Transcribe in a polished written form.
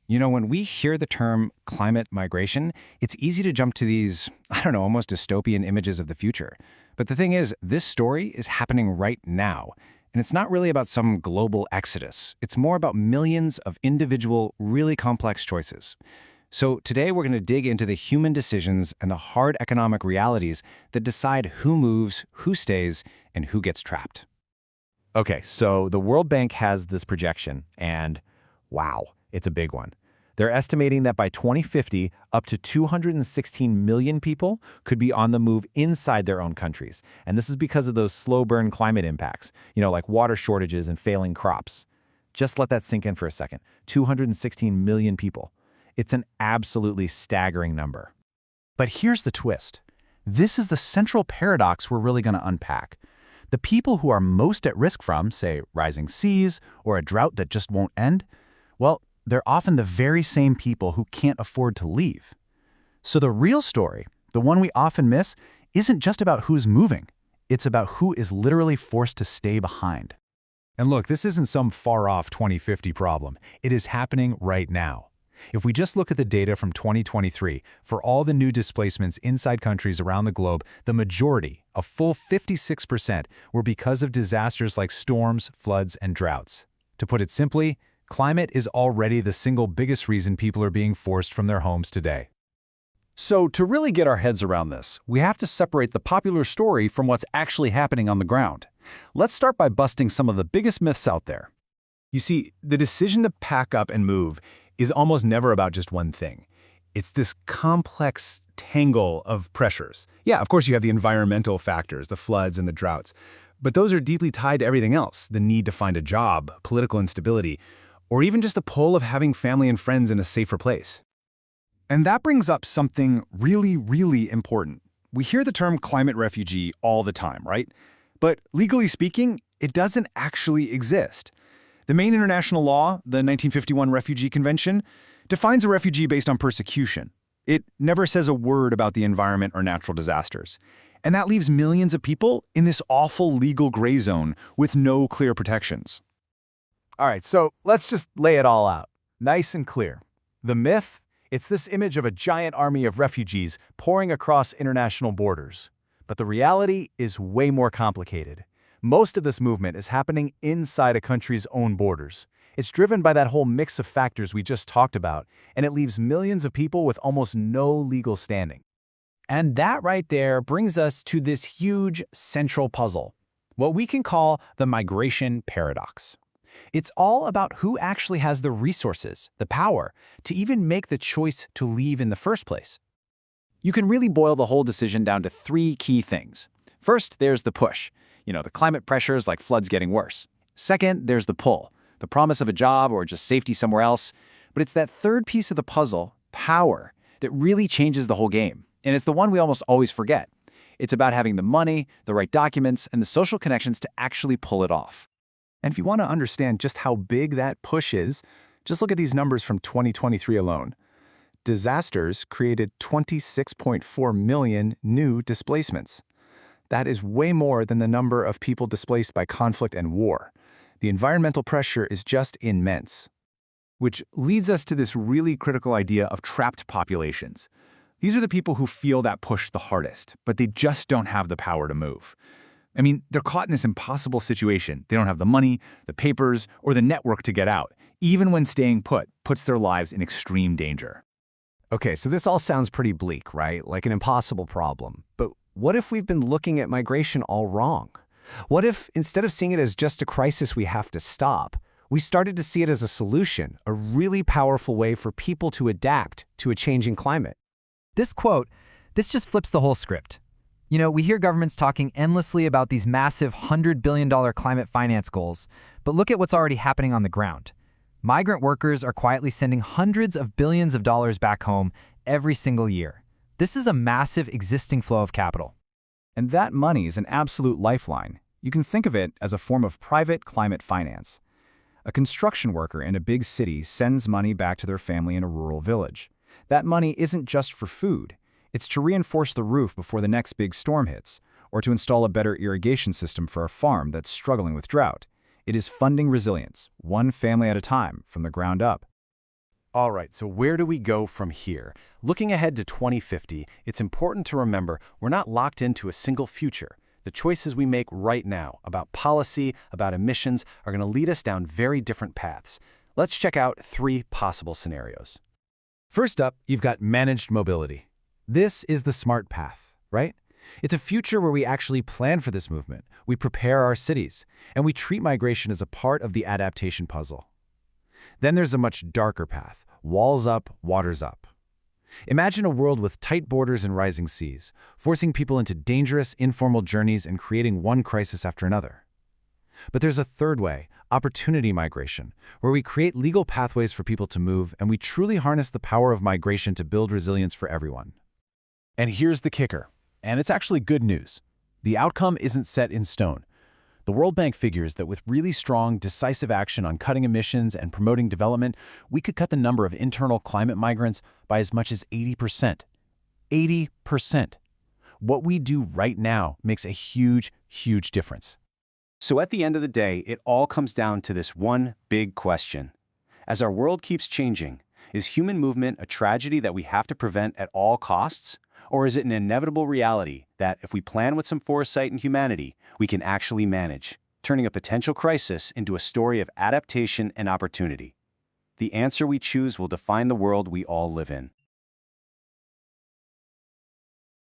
When we hear the term climate migration, it's easy to jump to these, almost dystopian images of the future. But the thing is, this story is happening right now. And it's not really about some global exodus. It's more about millions of individual, really complex choices. So today we're going to dig into the human decisions and the hard economic realities that decide who moves, who stays, and who gets trapped. Okay, so the World Bank has this projection, and wow, it's a big one. They're estimating that by 2050, up to 216 million people could be on the move inside their own countries. And this is because of those slow-burn climate impacts, like water shortages and failing crops. Just let that sink in for a second. 216 million people. It's an absolutely staggering number. But here's the twist. This is the central paradox we're really going to unpack. The people who are most at risk from, say, rising seas or a drought that just won't end, well, they're often the very same people who can't afford to leave. So the real story, the one we often miss, isn't just about who's moving. It's about who is literally forced to stay behind. And look, this isn't some far-off 2050 problem. It is happening right now. If we just look at the data from 2023, for all the new displacements inside countries around the globe, the majority, a full 56%, were because of disasters like storms, floods, and droughts. To put it simply, climate is already the single biggest reason people are being forced from their homes today. So to really get our heads around this, we have to separate the popular story from what's actually happening on the ground. Let's start by busting some of the biggest myths out there. You see, the decision to pack up and move is almost never about just one thing. It's this complex tangle of pressures. Yeah, of course you have the environmental factors, the floods and the droughts, but those are deeply tied to everything else, the need to find a job, political instability, or even just the pull of having family and friends in a safer place. And that brings up something really, really important. We hear the term climate refugee all the time, right? But legally speaking, it doesn't actually exist. The main international law, the 1951 Refugee Convention, defines a refugee based on persecution. It never says a word about the environment or natural disasters. And that leaves millions of people in this awful legal gray zone with no clear protections. All right, so let's just lay it all out, nice and clear. The myth? It's this image of a giant army of refugees pouring across international borders. But the reality is way more complicated. Most of this movement is happening inside a country's own borders. It's driven by that whole mix of factors we just talked about, and it leaves millions of people with almost no legal standing. And that right there brings us to this huge central puzzle, what we can call the migration paradox. It's all about who actually has the resources, the power, to even make the choice to leave in the first place. You can really boil the whole decision down to three key things. First, there's the push. The climate pressures like floods getting worse. Second, there's the pull, the promise of a job or just safety somewhere else. But it's that third piece of the puzzle, power, that really changes the whole game. And it's the one we almost always forget. It's about having the money, the right documents, and the social connections to actually pull it off. And if you want to understand just how big that push is, just look at these numbers from 2023 alone. Disasters created 26.4 million new displacements. That is way more than the number of people displaced by conflict and war. The environmental pressure is just immense. Which leads us to this really critical idea of trapped populations. These are the people who feel that push the hardest, but they just don't have the power to move. I mean, they're caught in this impossible situation. They don't have the money, the papers, or the network to get out. Even when staying put puts their lives in extreme danger. Okay, so this all sounds pretty bleak, right? Like an impossible problem. But what if we've been looking at migration all wrong? What if, instead of seeing it as just a crisis we have to stop, we started to see it as a solution, a really powerful way for people to adapt to a changing climate? This quote, this just flips the whole script. We hear governments talking endlessly about these massive $100 billion climate finance goals, but look at what's already happening on the ground. Migrant workers are quietly sending hundreds of billions of dollars back home every single year. This is a massive existing flow of capital. And that money is an absolute lifeline. You can think of it as a form of private climate finance. A construction worker in a big city sends money back to their family in a rural village. That money isn't just for food. It's to reinforce the roof before the next big storm hits, or to install a better irrigation system for a farm that's struggling with drought. It is funding resilience, one family at a time, from the ground up. All right, so where do we go from here? Looking ahead to 2050, it's important to remember we're not locked into a single future. The choices we make right now about policy, about emissions, are going to lead us down very different paths. Let's check out 3 possible scenarios. First up, you've got managed mobility. This is the smart path, right? It's a future where we actually plan for this movement, we prepare our cities, and we treat migration as a part of the adaptation puzzle. Then there's a much darker path, walls up, waters up. Imagine a world with tight borders and rising seas, forcing people into dangerous, informal journeys and creating one crisis after another. But there's a third way, opportunity migration, where we create legal pathways for people to move and we truly harness the power of migration to build resilience for everyone. And here's the kicker, and it's actually good news. The outcome isn't set in stone. The World Bank figures that with really strong, decisive action on cutting emissions and promoting development, we could cut the number of internal climate migrants by as much as 80%. 80%. What we do right now makes a huge, huge difference. So at the end of the day, it all comes down to this one big question. As our world keeps changing, is human movement a tragedy that we have to prevent at all costs? Or is it an inevitable reality that, if we plan with some foresight and humanity, we can actually manage, turning a potential crisis into a story of adaptation and opportunity? The answer we choose will define the world we all live in.